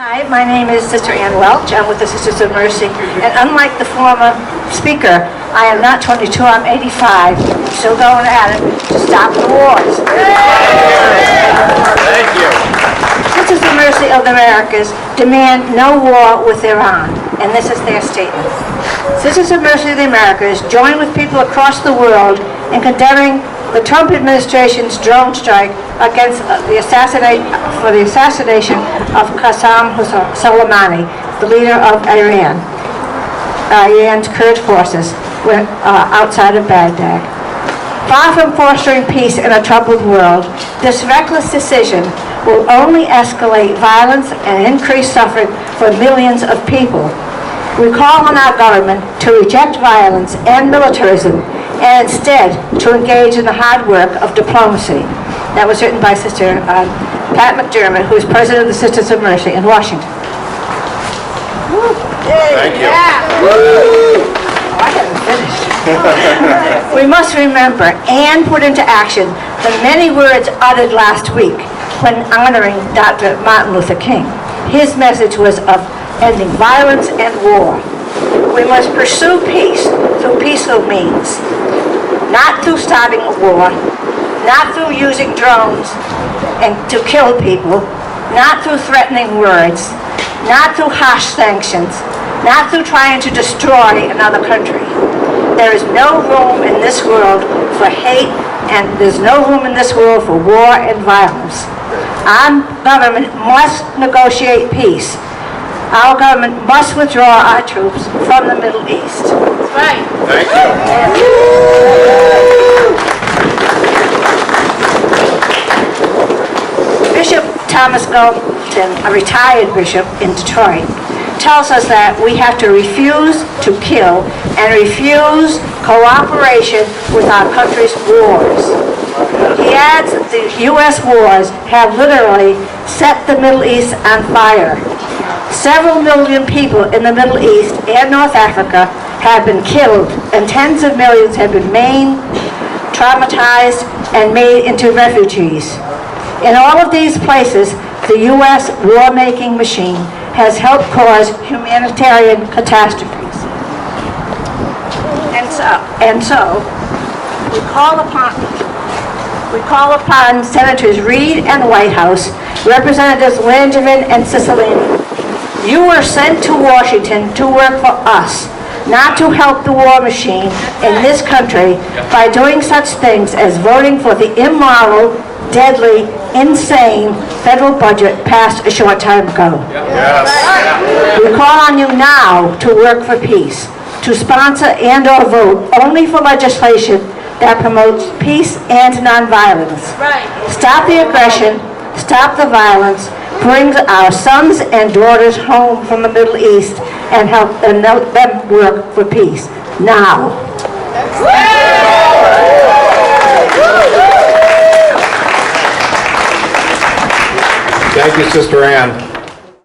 Hi, my name is Sister Ann Welch. I'm with the Sisters of Mercy. And unlike the former speaker, I am not 22, I'm 85. Still going at it to stop the wars. Thank you. Sisters of Mercy of the Americas demand no war with Iran. And this is their statement. Sisters of Mercy of the Americas join with people across the world in condemning the Trump administration's drone strike against the assassination of Qasem Soleimani, the leader of Iran's Kurd forces outside of Baghdad. Far from fostering peace in a troubled world, this reckless decision will only escalate violence and increase suffering for millions of people. We call on our government to reject violence and militarism and instead to engage in the hard work of diplomacy. That was written by Sister Pat McDermott, who is president of the Sisters of Mercy in Washington. Thank you. I haven't finished. We must remember and put into action the many words uttered last week when honoring Dr. Martin Luther King. His message was of ending violence and war. We must pursue peace through peaceful means, not through starting a war, not through using drones and to kill people, not through threatening words, not through harsh sanctions, not through trying to destroy another country. There is no room in this world for hate, and there's no room in this world for war and violence. Our government must negotiate peace. Our government must withdraw our troops from the Middle East. That's right. Thank you. Bishop Thomas Golden, a retired bishop in Detroit, tells us that we have to refuse to kill and refuse cooperation with our country's wars. He adds that the U.S. wars have literally set the Middle East on fire. Several million people in the Middle East and North Africa have been killed, and tens of millions have been maimed, traumatized, and made into refugees. In all of these places, the U.S. war-making machine has helped cause humanitarian catastrophes. And so we call upon Senators Reid and Whitehouse, Representatives Langevin and Cicilline. You were sent to Washington to work for us, not to help the war machine in this country by doing such things as voting for the immoral, deadly, insane federal budget passed a short time ago. Yes. We call on you now to work for peace, to sponsor and or vote only for legislation that promotes peace and nonviolence. Stop the aggression, stop the violence, bring our sons and daughters home from the Middle East and help them work for peace. Now. Thank you, Sister Ann.